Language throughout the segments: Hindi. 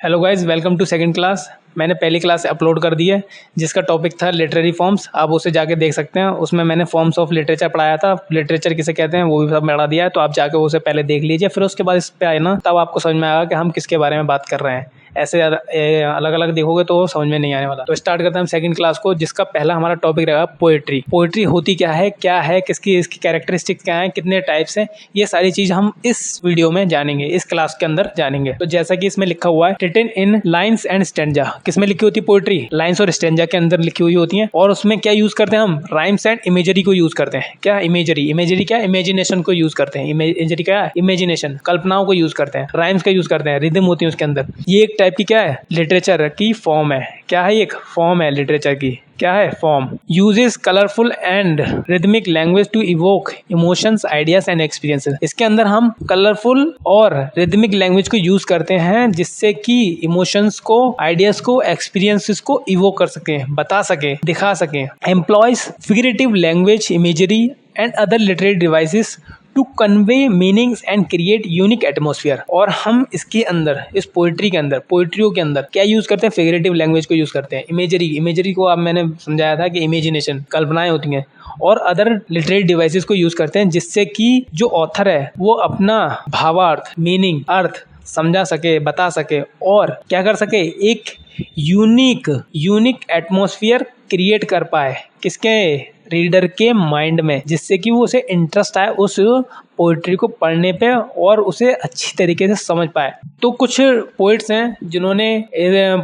Hello guys, welcome to second class. मैंने पहली क्लास अपलोड कर दी है जिसका टॉपिक था लिटरेरी फॉर्म्स। आप उसे जाके देख सकते हैं। उसमें मैंने फॉर्म्स ऑफ लिटरेचर पढ़ाया था, लिटरेचर किसे कहते हैं वो भी सब पढ़ा दिया है। तो आप जाके उसे पहले देख लीजिए, फिर उसके बाद इस पे आए ना तब आपको समझ में आएगा कि हम किसके बारे में बात कर रहे हैं। ऐसे अलग अलग देखोगे तो समझ में नहीं आने वाला। तो स्टार्ट करते हैं हम सेकंड क्लास को, जिसका पहला हमारा टॉपिक रहेगा पोएट्री। पोएट्री होती क्या है, किसकी इसकी कैरेक्टरिस्टिक्स क्या है, कितने टाइप्स हैं, ये सारी चीज हम इस वीडियो में जानेंगे, इस क्लास के अंदर जानेंगे। तो जैसा कि इसमें लिखा हुआ है, written in lines and stanza. किसमें लिखी होती है पोएट्री? लाइन्स और स्टैंजा के अंदर लिखी हुई होती है। और उसमें क्या यूज करते हैं हम? राइम्स एंड इमेजरी को यूज करते हैं। क्या इमेजरी? इमेजरी क्या? इमेजिनेशन को यूज करते हैं। इमेजरी क्या? इमेजिनेशन, कल्पनाओं को यूज करते हैं। राइम्स का यूज करते हैं, रिदम होती है उसके अंदर। ये एक टाइप की क्या है? लिटरेचर की फॉर्म है। क्या है? एक फॉर्म है लिटरेचर की। क्या है? Form. Uses colourful and rhythmic language to evoke emotions, ideas and experiences. इसके अंदर हम कलरफुल और रिदमिक लैंग्वेज को यूज करते हैं जिससे कि इमोशंस को, आइडियाज को, एक्सपीरियंसेस को इवोक कर सके, बता सके, दिखा सके। Employs figurative language, imagery and other literary devices to convey meanings and create unique atmosphere. और हम इसके अंदर, इस पोइट्री के अंदर, पोइट्रियों के अंदर क्या यूज करते हैं? फिगरेटिव लैंग्वेज को यूज करते हैं। इमेजरी को अब मैंने समझाया था कि इमेजिनेशन, कल्पनाएं होती हैं। और अदर लिटरेरी डिवाइसेस को यूज करते हैं जिससे कि जो ऑथर है वो अपना भावार्थ, मीनिंग, अर्थ समझा सके, बता सके और क्या कर सके? एक यूनिक एटमोसफियर क्रिएट कर पाए। किसके? रीडर के माइंड में, जिससे कि वो उसे इंटरेस्ट आए उस पोइट्री को पढ़ने पे और उसे अच्छी तरीके से समझ पाए। तो कुछ पोइट्स हैं जिन्होंने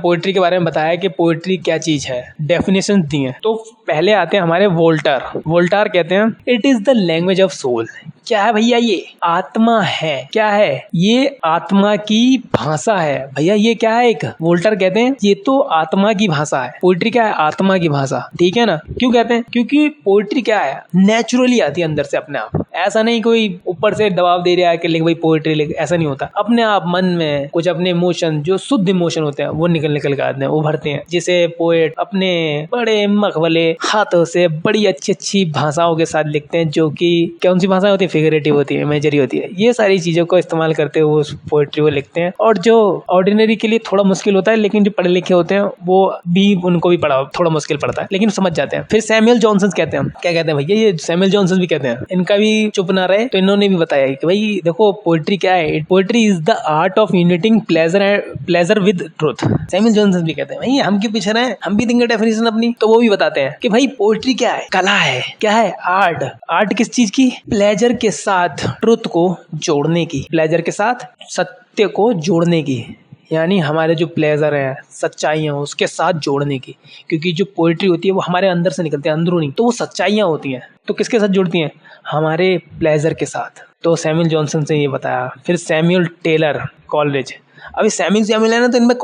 पोइट्री के बारे में बताया कि पोइट्री क्या चीज है, डेफिनेशन दी है। तो पहले आते हैं हमारे वोल्टायर। वोल्टायर कहते हैं it is the language of soul. क्या है भैया? ये आत्मा है। क्या है? ये आत्मा की भाषा है। भैया ये क्या है? एक वोल्टायर कहते हैं ये तो आत्मा की भाषा है। पोइट्री क्या है? आत्मा की भाषा। ठीक है ना? क्यों कहते हैं? क्योंकि पोइट्री क्या है? नेचुरली आती है अंदर से, अपने आप। ऐसा नहीं कोई ऊपर से दबाव दे रहा है कि लिख भाई पोइट्री लिख, ऐसा नहीं होता। अपने आप मन में कुछ अपने इमोशन, जो शुद्ध इमोशन होते हैं वो निकल के आते हैं, उभरते हैं। जिसे पोएट अपने बड़े मखमले हाथों से बड़ी अच्छी भाषाओं के साथ लिखते हैं, जो कि कौन सी भाषा होती है? फिगरेटिव होती है, इमेजरी होती है। ये सारी चीजों को इस्तेमाल करते हुए उस पोइट्री को लिखते हैं। और जो ऑर्डिनरी के लिए थोड़ा मुश्किल होता है, लेकिन जो पढ़े लिखे होते हैं वो भी, उनको भी थोड़ा मुश्किल पड़ता है, लेकिन समझ जाते हैं। फिर सैमुअल जॉनसन कहते हैं, क्या कहते हैं भैया? ये सैमुअल जॉनसन भी कहते हैं, इनका भी चुप ना रहे तो इन्होंने भी बताया कि भाई देखो पोइट्री क्या है। Poetry is the art of uniting pleasure with truth. Samuel Johnson भी कहते हैं भाई हम क्यों पीछे रहे, हम भी देंगे डेफिनेशन अपनी। तो वो भी बताते हैं कि भाई पोइट्री क्या है? कला है। क्या है? आर्ट। आर्ट किस चीज की? प्लेजर के साथ ट्रुथ को जोड़ने की, प्लेजर के साथ सत्य को जोड़ने की, यानी हमारे जो प्लेजर है, सच्चाइयाँ, उसके साथ जोड़ने की। क्योंकि जो पोइट्री होती है वो हमारे अंदर से निकलती है, अंदरूनी, तो वो सच्चाइयाँ होती हैं। तो किसके साथ जुड़ती हैं? हमारे प्लेजर के साथ। तो सैमुअल जॉनसन से ये बताया। फिर सैमुअल टेलर कॉलरिज। अभी सैमुअल है ना, तो इनमें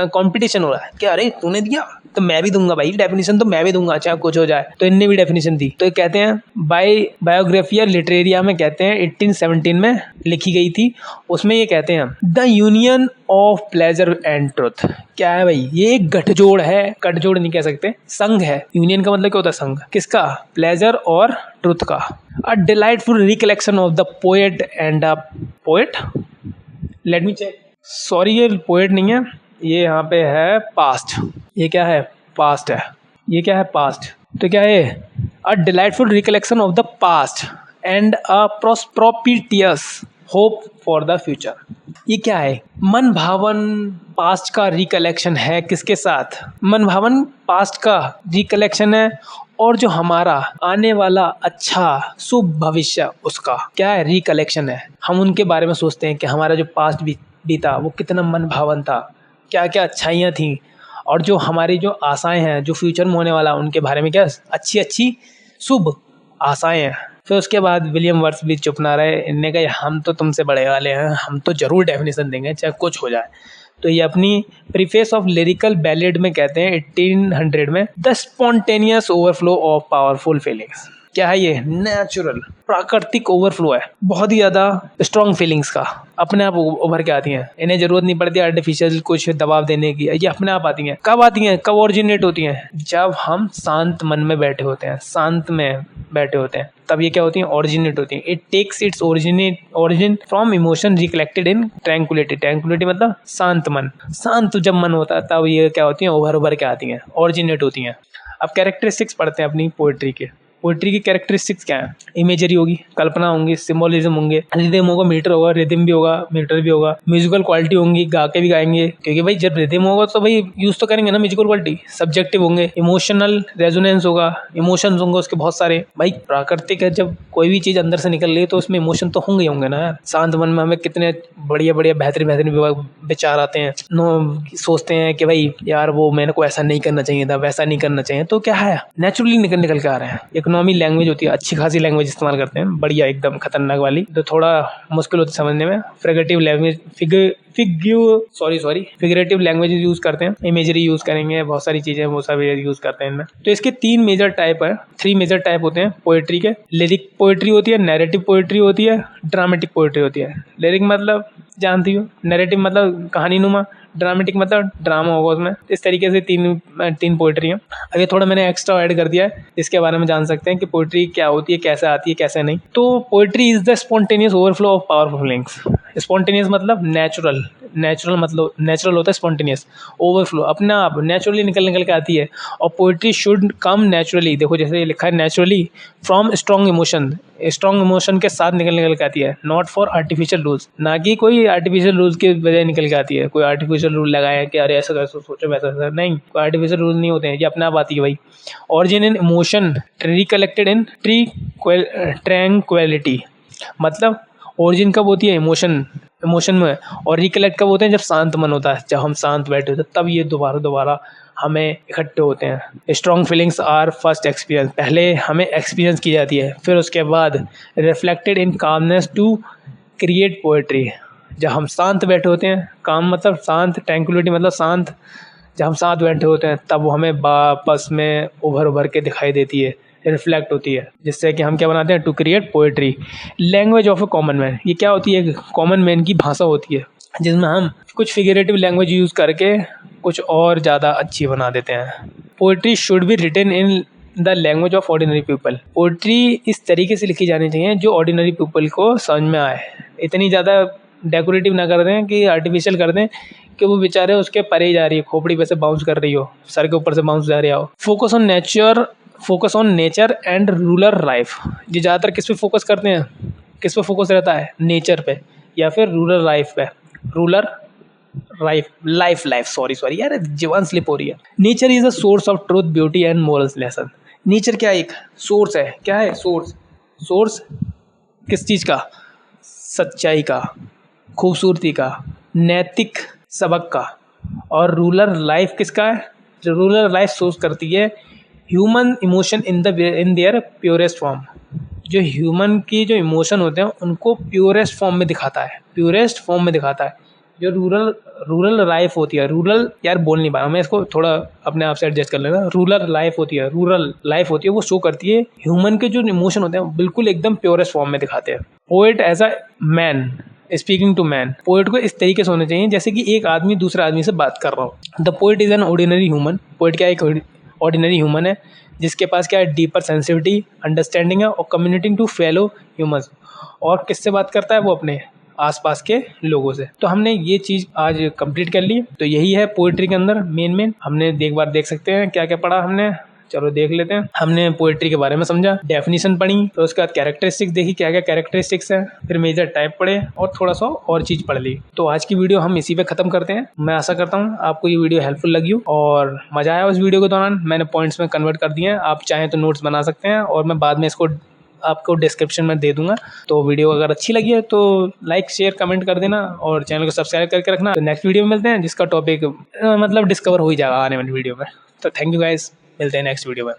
कंपटीशन हो रहा है कि अरे तूने दिया तो मैं भी दूंगा भाई, डेफिनेशन तो मैं भी दूंगा चाहे कुछ हो जाए। तो इनने भी डेफिनेशन दी। तो कहते हैं बायोग्राफिया लिटरेरिया में कहते हैं 1817 में लिखी गई थी। उसमें ये कहते हैं the union of pleasure and truth. क्या है भाई? ये एक गठजोड़ है, गठजोड़ नहीं कह सकते, संघ है। यूनियन का मतलब क्या होता है? संघ। किसका? प्लेजर और ट्रुथ का। A delightful recollection of the poet and a poet. Let me check. Sorry, ये पोएट नहीं है, ये यहाँ पे है पास्ट। ये क्या है? पास्ट है। ये क्या है? पास्ट। तो क्या है? A delightful recollection of the past and a prosperous hope for the future. ये क्या है? मन भावन पास्ट का रिकलेक्शन है। किसके साथ? मन भावन पास्ट का रिकलेक्शन है और जो हमारा आने वाला अच्छा शुभ भविष्य, उसका क्या है? रिकलेक्शन है। हम उनके बारे में सोचते हैं कि हमारा जो पास्ट बीता वो कितना मन भावन था, क्या क्या अच्छाइयाँ थी, और जो हमारी जो आशाएं हैं, जो फ्यूचर में होने वाला, उनके बारे में क्या अच्छी शुभ आशाएं हैं। फिर उसके बाद विलियम वर्ड्स भी चुप ना रहे। इनने कहा हम तो तुमसे बड़े वाले हैं, हम तो जरूर डेफिनेशन देंगे चाहे कुछ हो जाए। तो ये अपनी प्रीफेस ऑफ लिरिकल बैलेड में कहते हैं 1800 में, the spontaneous overflow of powerful feelings. क्या है ये? नेचुरल, प्राकृतिक ओवरफ्लो है, बहुत ही ज़्यादा स्ट्रॉन्ग फीलिंग्स का, अपने आप उभर के आती हैं। इन्हें जरूरत नहीं पड़ती आर्टिफिशियल कुछ दबाव देने की, ये अपने आप आती हैं। कब आती हैं, कब ओरिजिनेट होती हैं? जब हम शांत मन में बैठे होते हैं, शांत में बैठे होते हैं, तब ये क्या होती हैं? ओरिजिनेट होती हैं। It takes its origin from emotion recollected in tranquility. Tranquility मतलब शांत मन। शांत जब मन होता है तब ये क्या होती हैं? उभर के आती हैं, ओरिजिनेट होती हैं। अब कैरेक्टरिस्टिक्स पढ़ते हैं अपनी पोएट्री के। पोएट्री की कैरेक्टरिस्टिक्स क्या है? इमेजरी होगी, कल्पना होंगी, सिंबोलिज्म होंगे, रिदम होगा, मीटर होगा, रिदम भी होगा, मीटर भी होगा, म्यूजिकल क्वालिटी होंगी, गा के भी गाएंगे, क्योंकि भाई जब रिदम होगा तो भाई यूज तो करेंगे ना म्यूजिकल क्वालिटी। सब्जेक्टिव होंगे, इमोशनल रेजोनेंस होगा, इमोशंस होंगे उसके बहुत सारे। भाई प्राकृतिक है, जब कोई भी चीज अंदर से निकल रही है तो उसमें इमोशन तो होंगे होंगे ना यार। शांत मन में हमें कितने बढ़िया बढ़िया बेहतरीन विचार आते हैं, सोचते हैं कि भाई यार वो मेरे को ऐसा नहीं करना चाहिए था, वैसा नहीं करना चाहिए, तो क्या है? नेचुरली निकल के आ रहे हैं। इकोनॉमी लैंग्वेज होती है, अच्छी खासी लैंग्वेज इस्तेमाल करते हैं, बढ़िया एकदम खतरनाक वाली, तो थोड़ा मुश्किल होती है समझने में। Figurative language, figurative language use करते हैं, इमेजरी यूज करेंगे, बहुत सारी चीजें वो सब यूज करते हैं इनमें। तो इसके 3 मेजर टाइप होते हैं पोएट्री के। लिरिक पोएट्री होती है, नैरेटिव पोएट्री होती है, ड्रामेटिक पोएट्री होती है। लिरिक मतलब जानती हो, नैरेटिव मतलब कहानी नुमा, ड्रामेटिक मतलब ड्रामा होगा उसमें। इस तरीके से तीन पोएट्री है। अब ये थोड़ा मैंने एक्स्ट्रा ऐड कर दिया है, इसके बारे में जान सकते हैं कि पोएट्री क्या होती है, कैसे आती है, कैसे नहीं। तो poetry is the spontaneous overflow of powerful feelings. Spontaneous मतलब नेचुरल मतलब नेचुरल होता है, स्पॉन्टेनियस ओवरफ्लो अपने आप नेचुरली निकल के आती है। और पोएट्री शुड कम नेचुरली, देखो जैसे ये लिखा है, नेचुरली फ्रॉम स्ट्रॉन्ग इमोशन के साथ निकल के आती है, नॉट फॉर आर्टिफिशियल रूल्स, ना कि कोई आर्टिफिशियल रूल्स के वजह निकल के आती है। कोई आर्टिफिशियल रूल लगाया कि अरे ऐसा कैसे सोचो, वैसा नहीं, कोई आर्टिफिशियल रूल नहीं होते हैं, ये अपने आप आती है भाई। Origin in emotion recollected in tranquillity, मतलब ओरिजिन कब होती है? इमोशन में। और रिकलेक्ट कब होते हैं? जब शांत मन होता है, जब हम शांत बैठे होते हैं, तब ये दोबारा हमें इकट्ठे होते हैं। Strong feelings are first experience, पहले हमें एक्सपीरियंस की जाती है, फिर उसके बाद reflected in calmness to create poetry. जब हम शांत बैठे होते हैं, काम मतलब शांत, ट्रैंक्विलिटी मतलब शांत, जब हम साथ बैठे होते हैं तब वो हमें वापस में उभर के दिखाई देती है, रिफ्लेक्ट होती है, जिससे कि हम क्या बनाते हैं? To create poetry. Language of a common man, ये क्या होती है? कॉमन मैन की भाषा होती है, जिसमें हम कुछ फिगरेटिव लैंग्वेज यूज करके कुछ और ज़्यादा अच्छी बना देते हैं। Poetry should be written in the language of ordinary people. Poetry इस तरीके से लिखी जानी चाहिए जो ऑर्डिनरी पीपल को समझ में आए। इतनी ज़्यादा डेकोरेटिव ना कर दें कि आर्टिफिशियल कर दें कि वो बेचारे उसके परे ही जा रही है, खोपड़ी पे से बाउंस कर रही हो, सर के ऊपर से बाउंस जा रहा हो। Focus on nature and rural life. ये ज़्यादातर किस पे फोकस करते हैं? किस पे फोकस रहता है? नेचर पे या फिर रूरल लाइफ पे। लाइफ सॉरी यार, जीवन स्लिप हो रही है। Nature is a source of truth, beauty and morals lesson. Nature क्या एक सोर्स है? क्या है सोर्स किस चीज़ का? सच्चाई का, खूबसूरती का, नैतिक सबक का। और रूरल लाइफ किसका है? जो रूरल लाइफ सोर्स करती है human emotion in their purest form. जो ह्यूमन की जो इमोशन होते हैं उनको प्योरेस्ट फॉर्म में दिखाता है। जो रूरल लाइफ होती है, रूरल यार बोल नहीं पा रहा मैं, इसको थोड़ा अपने आप से एडजस्ट कर लेना। रूरल लाइफ होती है वो शो करती है ह्यूमन के जो इमोशन होते हैं बिल्कुल एकदम प्योरेस्ट फॉर्म में दिखाते हैं। Poet as a man speaking to man. Poet को इस तरीके से होना चाहिए जैसे कि एक आदमी दूसरे आदमी से बात कर रहा हो। The poet is an ordinary human. Poet क्या एक ऑर्डिनरी ह्यूमन है जिसके पास क्या है? डीपर सेंसिटिविटी, अंडरस्टैंडिंग है और कम्युनिकेटिंग टू फेलो ह्यूमंस। और किससे बात करता है वो? अपने आसपास के लोगों से। तो हमने ये चीज़ आज कंप्लीट कर ली। तो यही है पोएट्री के अंदर मेन हमने एक बार देख सकते हैं क्या क्या पढ़ा हमने। चलो देख लेते हैं। हमने पोएट्री के बारे में समझा, डेफिनेशन पढ़ी, फिर उसके बाद कैरेक्टरिस्टिक्स देखी क्या क्या कैरेक्टरिस्टिक्स है, फिर मेजर टाइप पढ़े और थोड़ा सा और चीज़ पढ़ ली। तो आज की वीडियो हम इसी पे ख़त्म करते हैं। मैं आशा करता हूँ आपको ये वीडियो हेल्पफुल लगी हो और मज़ा आया उस वीडियो के दौरान। मैंने पॉइंट्स में कन्वर्ट कर दिए हैं, आप चाहें तो नोट्स बना सकते हैं और मैं बाद में इसको आपको डिस्क्रिप्शन में दे दूंगा। तो वीडियो अगर अच्छी लगी है तो लाइक शेयर कमेंट कर देना और चैनल को सब्सक्राइब करके रखना। तो नेक्स्ट वीडियो में मिलते हैं जिसका टॉपिक मतलब डिस्कवर हो ही जाएगा आने वाली वीडियो में। तो थैंक यू गाइस, मिलते हैं नेक्स्ट वीडियो में।